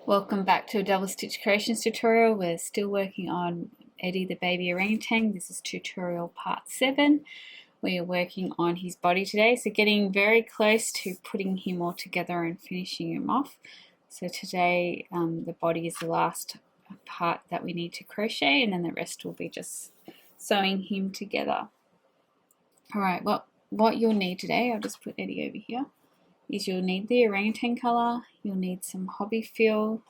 Welcome back to a double stitch creations tutorial. We're still working on Eddie the Baby Orangutan. This is tutorial part 7. We are working on his body today, so getting very close to putting him all together and finishing him off. So today the body is the last part that we need to crochet, and then the rest will be just sewing him together. Alright, well, what you'll need today, I'll just put Eddie over here, is you'll need the orangutan colour, you'll need some hobby fill,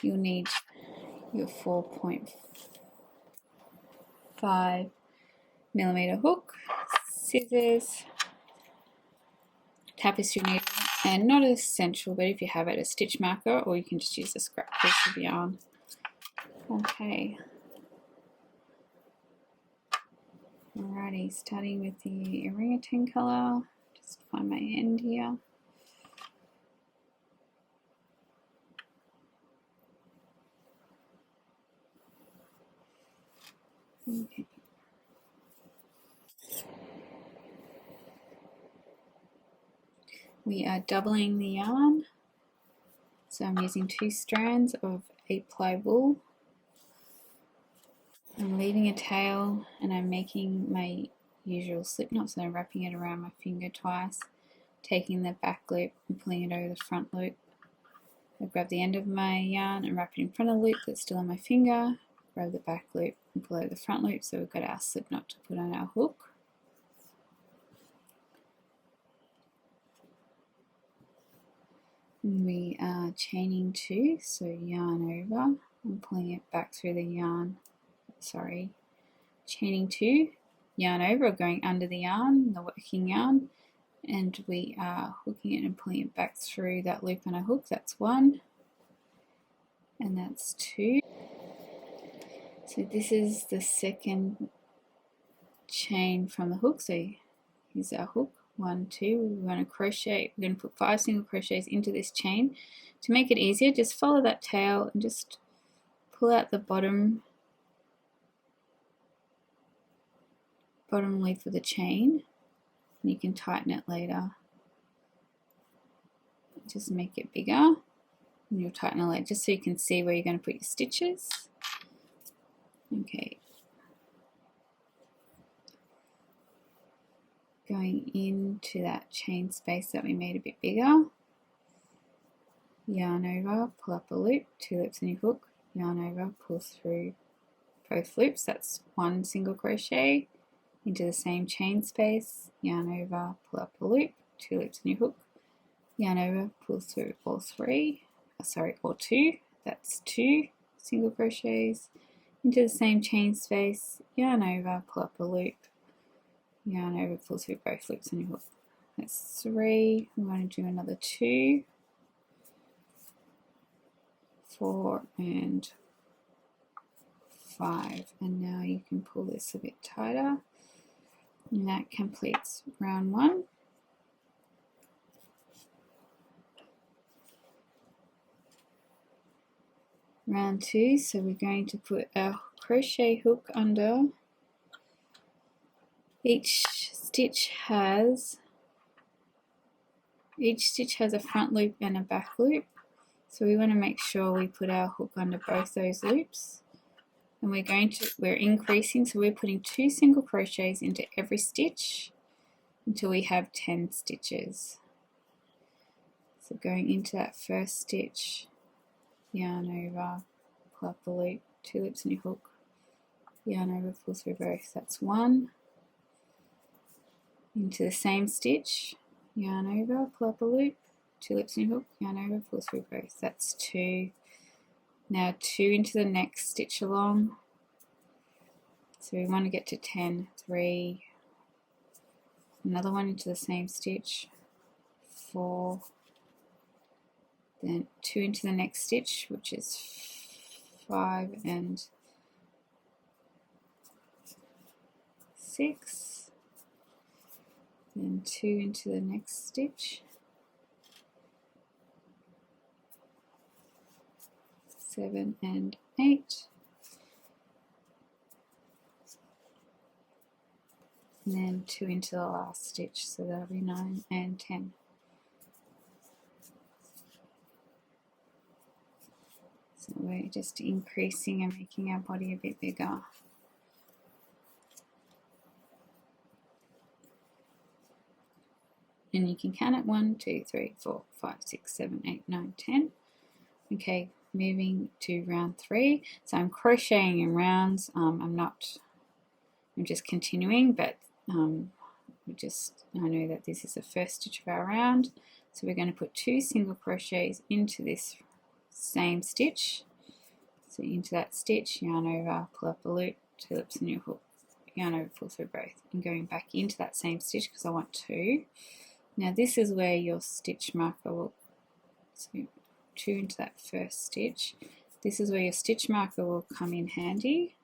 you'll need your 4.5 millimeter hook, scissors, tapestry needle, and not essential, but if you have it, a stitch marker, or you can just use a scrap piece of yarn. Okay. Alrighty, starting with the orangutan colour. Just find my end here. Okay. We are doubling the yarn, so I'm using 2 strands of 8-ply wool. I'm leaving a tail and I'm making my usual slip knot, so I'm wrapping it around my finger twice, taking the back loop and pulling it over the front loop. I grab the end of my yarn and wrap it in front of the loop that's still on my finger, grab the back loop and pull over the front loop, so we've got our slip knot to put on our hook. And we are chaining 2, so yarn over and pulling it back through the yarn, chaining 2, yarn over, or going under the yarn, the working yarn, and we are hooking it and pulling it back through that loop on a hook. That's 1, and that's 2. So this is the second chain from the hook. So here's our hook, 1, 2. We want to crochet. We're going to put 5 single crochets into this chain. To make it easier, just follow that tail and just pull out the bottom loop of the chain, and you can tighten it later. Just make it bigger, and you'll tighten it later, just so you can see where you're going to put your stitches. Okay. Going into that chain space that we made a bit bigger, yarn over, pull up a loop, 2 loops in your hook, yarn over, pull through both loops. That's 1 single crochet into the same chain space, yarn over, pull up a loop, 2 loops in your hook, yarn over, pull through all 2. That's 2 single crochets into the same chain space, yarn over, pull up a loop, yarn over, pull through both loops in your hook. That's 3. I'm going to do another 2, 4, and 5. And now you can pull this a bit tighter, and that completes round 1. Round 2, so we're going to put our crochet hook under. Each stitch has a front loop and a back loop, so we want to make sure we put our hook under both those loops. And we're increasing, so we're putting 2 single crochets into every stitch until we have 10 stitches. So going into that first stitch, yarn over, pull up the loop, 2 loops in your hook, yarn over, pull through both. That's 1. Into the same stitch, yarn over, pull up a loop, 2 loops in your hook, yarn over, pull through both. That's 2. Now 2 into the next stitch along. So we want to get to 10. 3. Another one into the same stitch. 4. Then 2 into the next stitch, which is 5 and 6. Then 2 into the next stitch. 7 and 8. And then 2 into the last stitch, so that'll be 9 and 10. So we're just increasing and making our body a bit bigger. And you can count it 1, 2, 3, 4, 5, 6, 7, 8, 9, 10. Okay, moving to round 3. So I'm crocheting in rounds. I'm just continuing, but I know that this is the first stitch of our round. So we're going to put 2 single crochets into this same stitch. So into that stitch, yarn over, pull up a loop, 2 loops and you hook, yarn over, pull through both, and going back into that same stitch because I want 2. Now this is where your stitch marker will, so 2 into that first stitch. This is where your stitch marker will come in handy,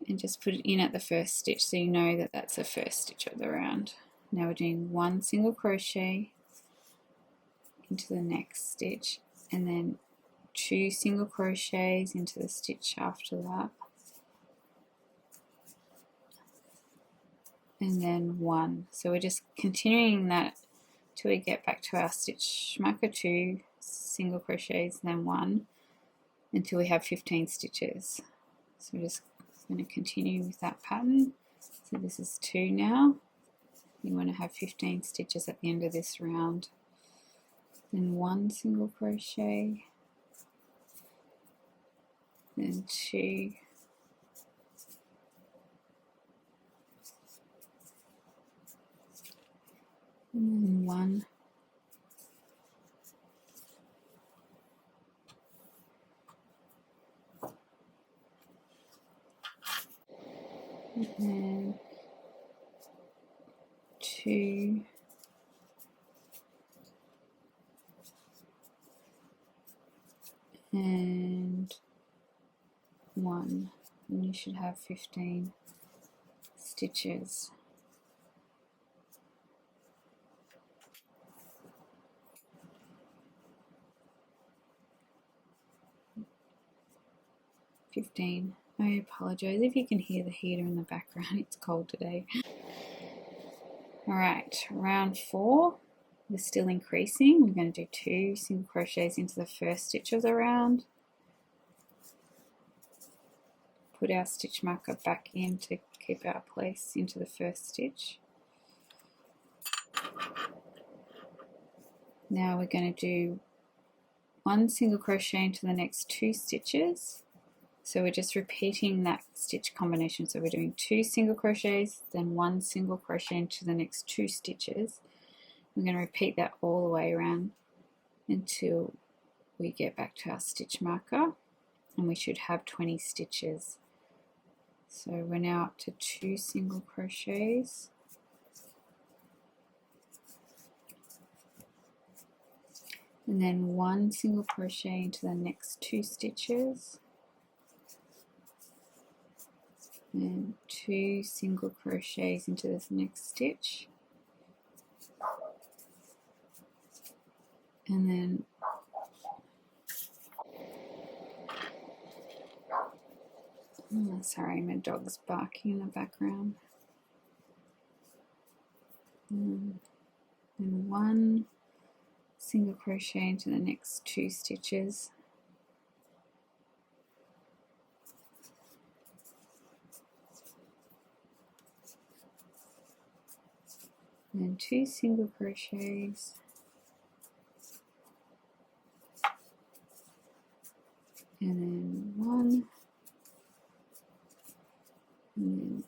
and just put it in at the first stitch so you know that that's the first stitch of the round. Now we're doing 1 single crochet into the next stitch, and then 2 single crochets into the stitch after that, and then 1. So we're just continuing that till we get back to our stitch marker, 2 single crochets, then 1, until we have 15 stitches. So we're just going to continue with that pattern. So this is 2 now. You want to have 15 stitches at the end of this round. Then 1 single crochet, then 2, and then 1, and then 2, and 1, and you should have 15 stitches. I apologize if you can hear the heater in the background, it's cold today. Alright, round 4, we're still increasing. We're going to do 2 single crochets into the first stitch of the round. Put our stitch marker back in to keep our place into the first stitch. Now we're going to do 1 single crochet into the next 2 stitches. So we're just repeating that stitch combination. So we're doing 2 single crochets, then 1 single crochet into the next 2 stitches. We're going to repeat that all the way around until we get back to our stitch marker, and we should have 20 stitches. So we're now up to 2 single crochets, and then 1 single crochet into the next 2 stitches, and 2 single crochets into this next stitch, and then sorry, my dog's barking in the background. And 1 single crochet into the next 2 stitches, and then 2 single crochets, and then 1, and then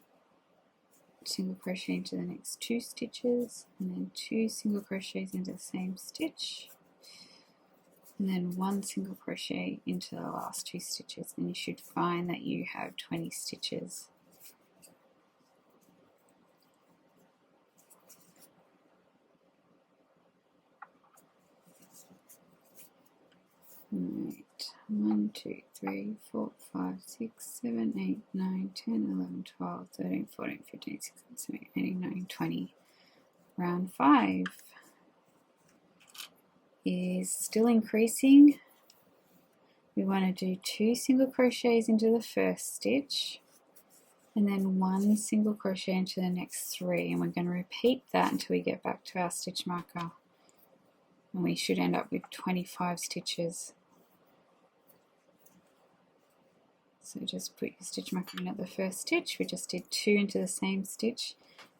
single crochet into the next 2 stitches, and then 2 single crochets into the same stitch, and then 1 single crochet into the last 2 stitches, and you should find that you have 20 stitches. Right, 1, 2, 3, 4, 5, 6, 7, 8, 9, 10, 11, 12, 13, 14, 15, 16, 17, 18, 19, 20. Round 5 is still increasing. We want to do 2 single crochets into the first stitch, and then 1 single crochet into the next 3, and we're going to repeat that until we get back to our stitch marker, and we should end up with 25 stitches. So just put your stitch marker in at the first stitch. We just did 2 into the same stitch.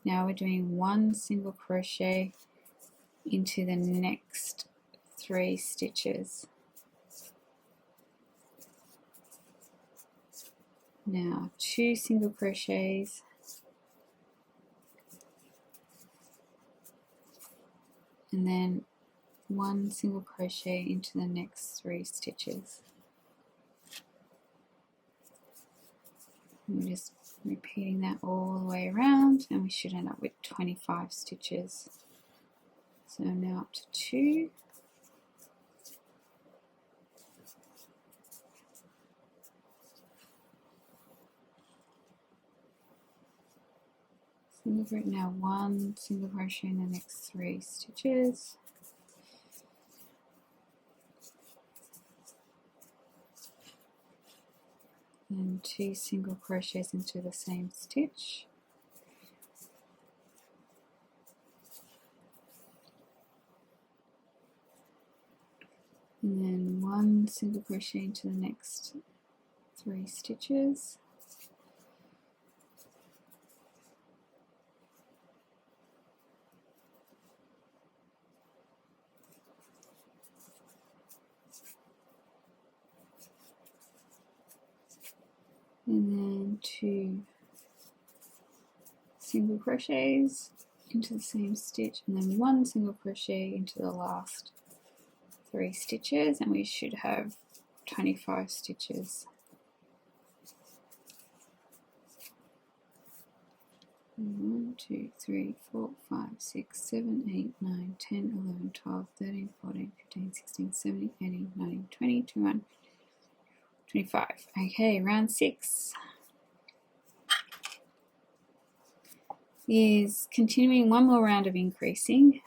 Now we're doing 1 single crochet into the next 3 stitches. Now 2 single crochets, and then 1 single crochet into the next 3 stitches. And we're just repeating that all the way around, and we should end up with 25 stitches. So now up to 2. Single crochet, now 1 single crochet in the next 3 stitches. And 2 single crochets into the same stitch. And then 1 single crochet into the next 3 stitches. And then 2 single crochets into the same stitch, and then 1 single crochet into the last 3 stitches, and we should have 25 stitches. 1, 2, 3, 4, 5, 6, 7, 8, 9, 10, 11, 12, 13, 14, 15, 16, 17, 18, 19, 20, 21, 25. Okay, round 6 is continuing one more round of increasing.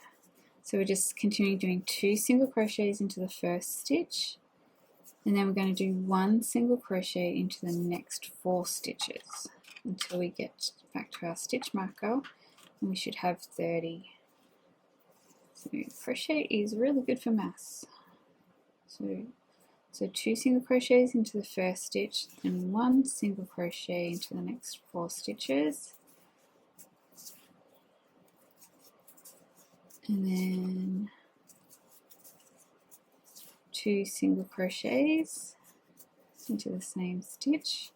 So we're just continuing doing 2 single crochets into the first stitch, and then we're going to do 1 single crochet into the next 4 stitches until we get back to our stitch marker, and we should have 30. So crochet is really good for maths. So 2 single crochets into the first stitch and 1 single crochet into the next 4 stitches. And then 2 single crochets into the same stitch.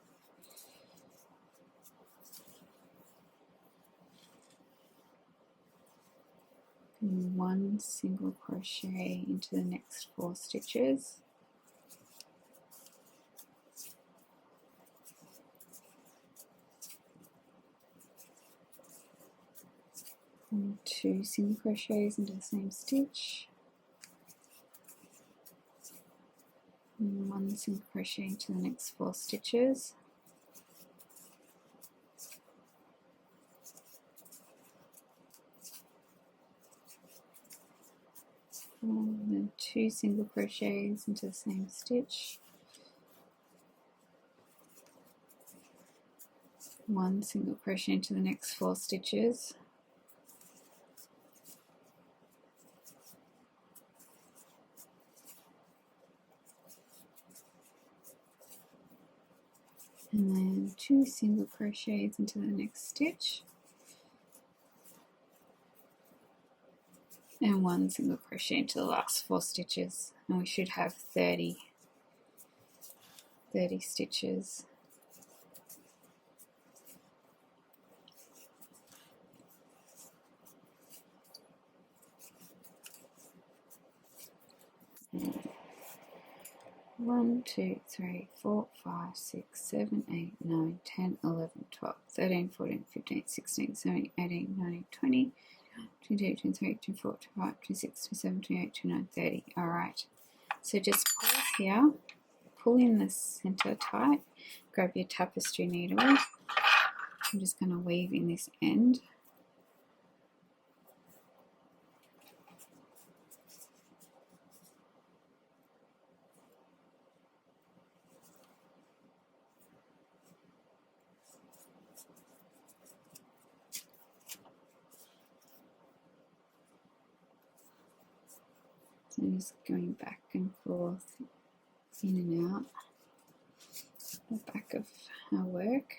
And 1 single crochet into the next 4 stitches. And 2 single crochets into the same stitch. And 1 single crochet into the next 4 stitches. And then 2 single crochets into the same stitch. 1 single crochet into the next 4 stitches. And then 2 single crochets into the next stitch. And 1 single crochet into the last 4 stitches, and we should have 30 stitches. One, 2, 3, 4, 5, 6, 7, 8, 9, 10, 11, 12, 13, 14, 15, 16, 17, 18, 19, 20, 22, 23, 24, 25, 26, 27, 28, 29, 30. Alright, so just pause here, pull in the center tight, grab your tapestry needle. I'm just going to weave in this end. So I'm just going back and forth, in and out. the back of our work.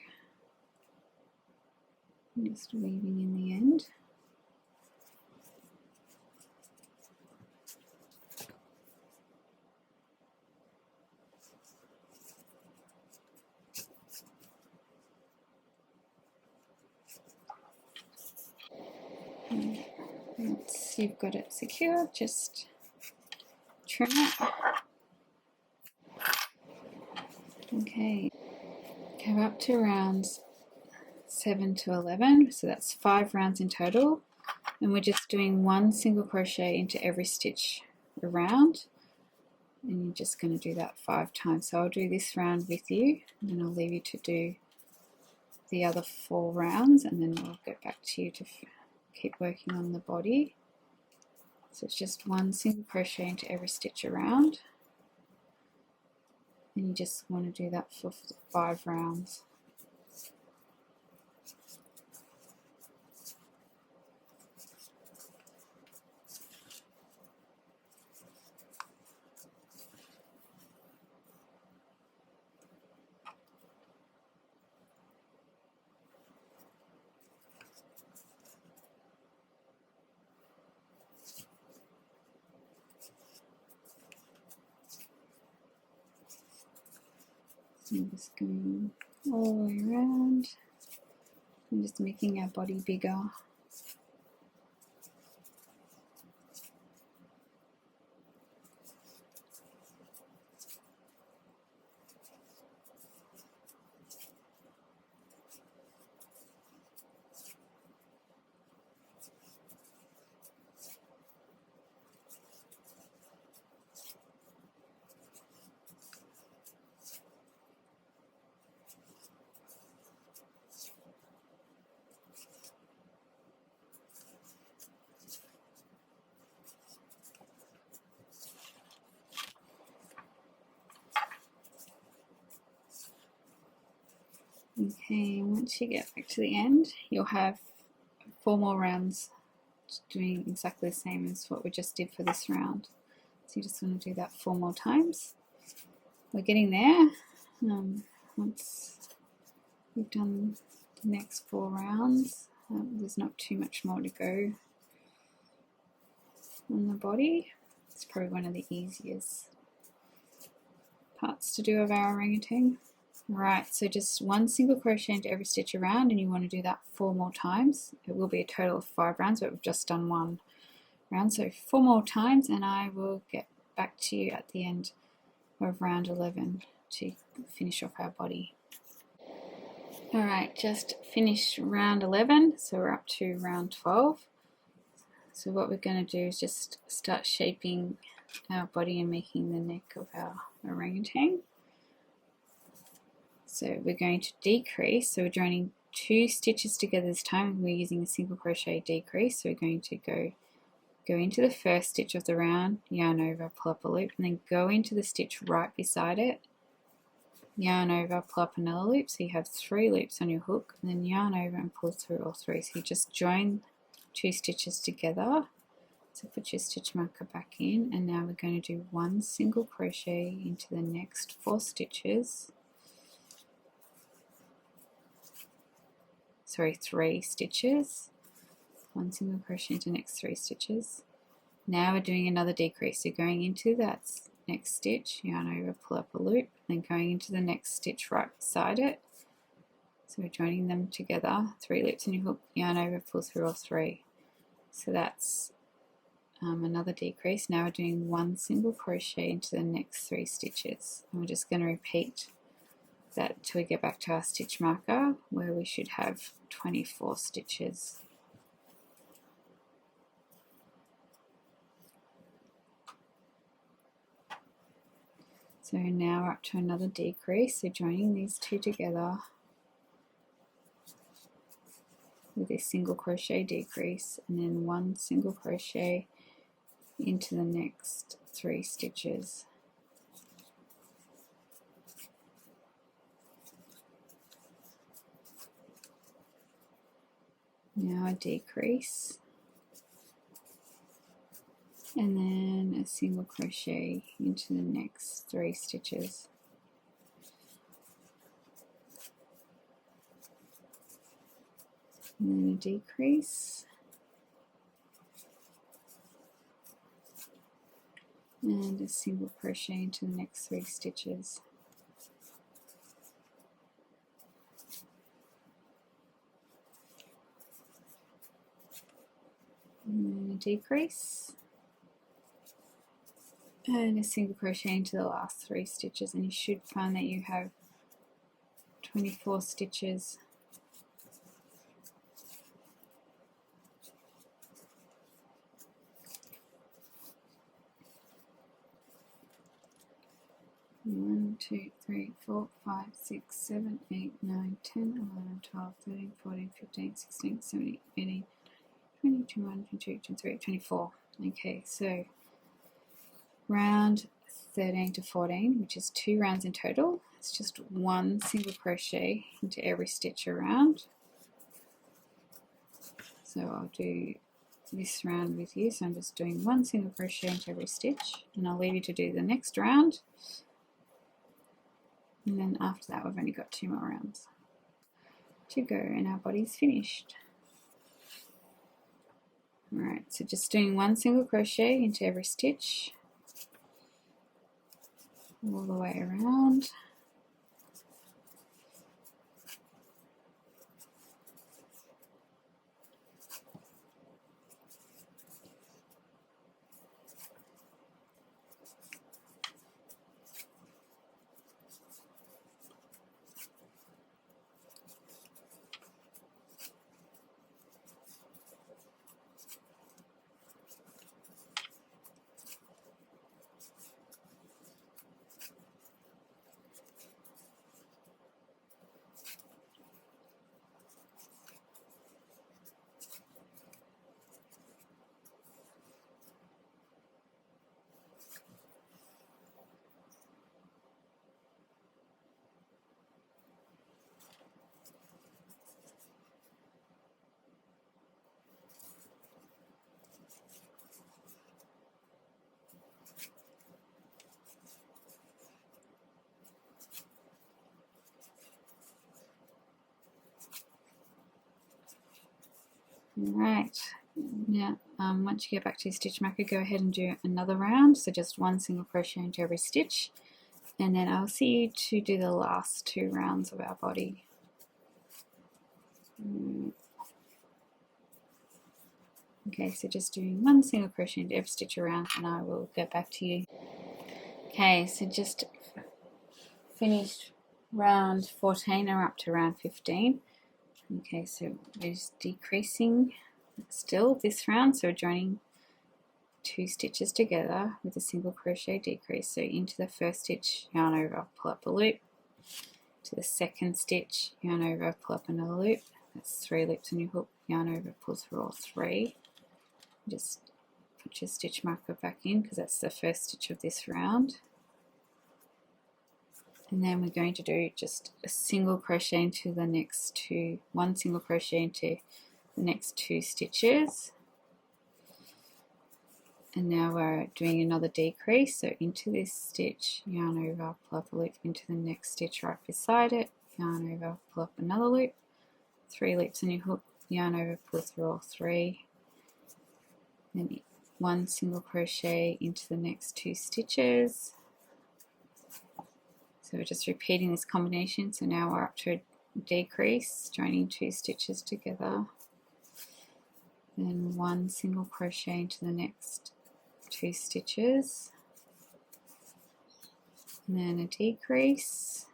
I'm just weaving in the end. Once you've got it secure, just trim it. Okay, go up to rounds 7 to 11, so that's 5 rounds in total, and we're just doing 1 single crochet into every stitch around, and you're just going to do that 5 times. So I'll do this round with you, and then I'll leave you to do the other 4 rounds, and then we'll get back to you to keep working on the body. So it's just 1 single crochet into every stitch around, and you just want to do that for 5 rounds. So I'm just going all the way around. I'm just making our body bigger. Okay, once you get back to the end, you'll have 4 more rounds doing exactly the same as what we just did for this round. So you just want to do that 4 more times. We're getting there. Once we've done the next 4 rounds, there's not too much more to go on the body. It's probably one of the easiest parts to do of our orangutan. Right, so just 1 single crochet into every stitch around, and you want to do that 4 more times. It will be a total of 5 rounds, but we've just done 1 round, so 4 more times, and I will get back to you at the end of round 11 to finish off our body. Alright, just finished round 11, so we're up to round 12. So what we're going to do is just start shaping our body and making the neck of our orangutan. So we're going to decrease, so we're joining 2 stitches together this time. We're using a single crochet decrease, so we're going to go into the first stitch of the round, yarn over, pull up a loop, and then go into the stitch right beside it, yarn over, pull up another loop, so you have 3 loops on your hook, and then yarn over and pull through all 3. So you just join 2 stitches together. So put your stitch marker back in, and now we're going to do 1 single crochet into the next 4 stitches. Sorry, 3 stitches. 1 single crochet into the next 3 stitches. Now we're doing another decrease, so going into that next stitch, yarn over, pull up a loop, then going into the next stitch right beside it. So we're joining them together, 3 loops in your hook, yarn over, pull through all 3. So that's another decrease. Now we're doing 1 single crochet into the next 3 stitches, and we're just going to repeat that till we get back to our stitch marker where we should have 24 stitches. So now we're up to another decrease, so joining these 2 together with a single crochet decrease, and then 1 single crochet into the next 3 stitches. Now a decrease, and then a single crochet into the next 3 stitches. and then a decrease, and a single crochet into the next 3 stitches. And then a decrease, and a single crochet into the last 3 stitches, and you should find that you have 24 stitches. One, 2, 3, 4, 5, 6, 7, 8, 9, 10, 11, 12, 13, 14, 15, 16, 17, 18, 20, 21, 22, 23, 24. Okay, so round 13 to 14, which is 2 rounds in total. It's just 1 single crochet into every stitch around. So I'll do this round with you. So I'm just doing 1 single crochet into every stitch, and I'll leave you to do the next round. And then after that, we've only got 2 more rounds to go, and our body's finished. Alright, so just doing 1 single crochet into every stitch all the way around. Alright, now once you get back to your stitch marker, go ahead and do another round. So just 1 single crochet into every stitch, and then I'll see you to do the last 2 rounds of our body. Okay, so just doing 1 single crochet into every stitch around, and I will get back to you. Okay, so just finished round 14 and we're up to round 15. Okay, so we're just decreasing still this round, so we're joining 2 stitches together with a single crochet decrease. So into the first stitch, yarn over, pull up a loop. To the second stitch, yarn over, pull up another loop. That's 3 loops on your hook, yarn over, pull through all 3. Just put your stitch marker back in because that's the first stitch of this round. And then we're going to do just a single crochet into the next 2, 1 single crochet into the next 2 stitches. And now we're doing another decrease, so into this stitch, yarn over, pull up a loop into the next stitch right beside it, yarn over, pull up another loop, 3 loops on your hook, yarn over, pull through all 3, then 1 single crochet into the next 2 stitches. So we're just repeating this combination. So now we're up to a decrease, joining 2 stitches together, then 1 single crochet into the next 2 stitches, and then a decrease,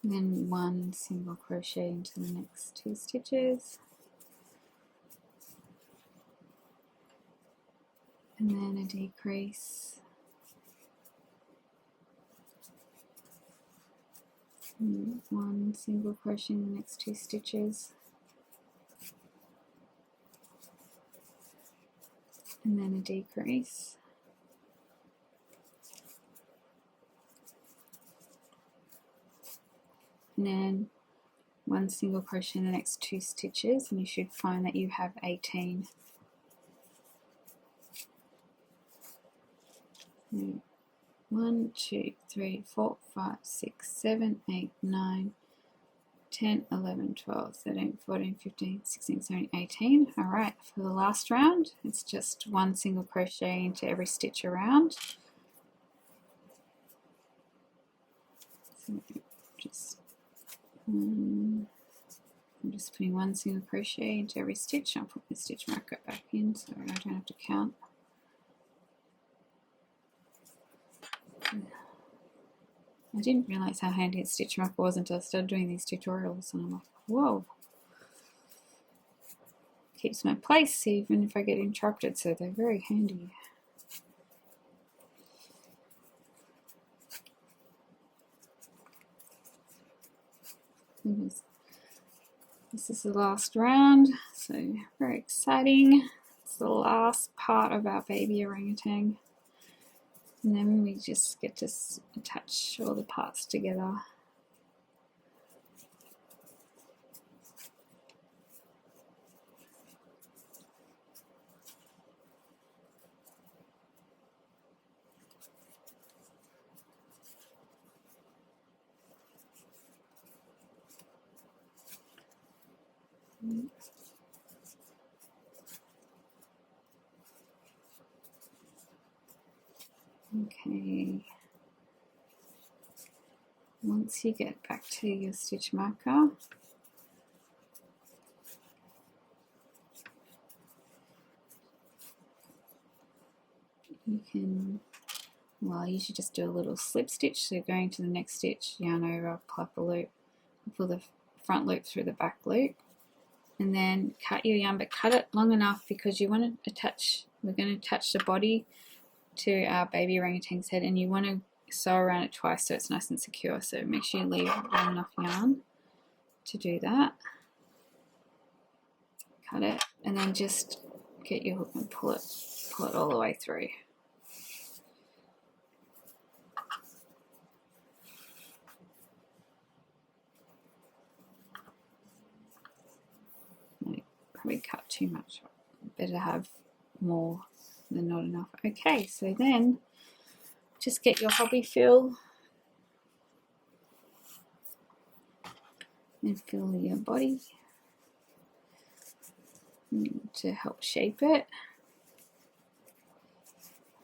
and then 1 single crochet into the next 2 stitches, and then a decrease, and 1 single crochet in the next 2 stitches, and then a decrease, and then 1 single crochet in the next 2 stitches, and you should find that you have 18. 1, 2, 3, 4, 5, 6, 7, 8, 9, 10, 11, 12, 13, 14, 15, 16, 17, 18. All right, for the last round, it's just 1 single crochet into every stitch around. So I'm just putting 1 single crochet into every stitch. I'll put the stitch marker back in so I don't have to count. I didn't realize how handy a stitch marker was until I started doing these tutorials, and I'm like, whoa. Keeps my place even if I get interrupted, so they're very handy. This is the last round, so very exciting. It's the last part of our baby orangutan. And then we just get to attach all the parts together. Okay, once you get back to your stitch marker, you can, well, I usually just do a little slip stitch, so going to the next stitch, yarn over, pull up a loop, pull the front loop through the back loop, and then cut your yarn, but cut it long enough because you want to attach, we're going to attach the body to our baby orangutan's head, and you want to sew around it twice so it's nice and secure. So make sure you leave long enough yarn to do that. Cut it, and then just get your hook and pull it all the way through. I probably cut too much. Better have more than not enough. Okay, so then just get your hobby fill and fill your body to help shape it.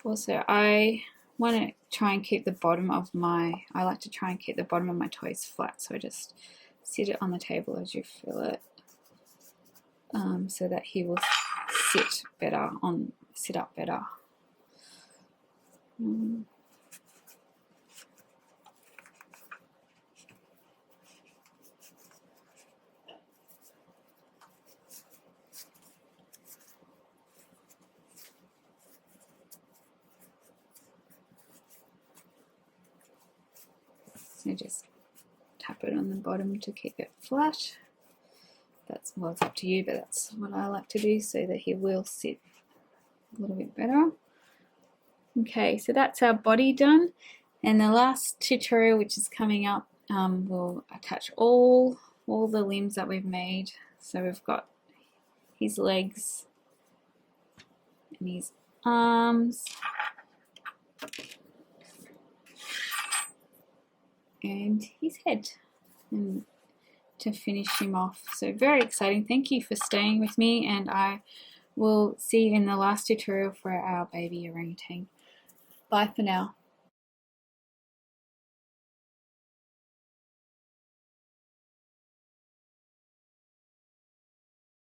Also, I want to try and keep the bottom of my, I like to try and keep the bottom of my toys flat, so I just sit it on the table as you fill it, so that he will sit up better. So just tap it on the bottom to keep it flat. That's, well, it's up to you, but that's what I like to do so that he will sit a little bit better. Okay, so that's our body done, and the last tutorial, which is coming up, we'll attach all the limbs that we've made. So we've got his legs and his arms and his head, and to finish him off. So very exciting. Thank you for staying with me, and I will see you in the last tutorial for our baby orangutan. Bye for now.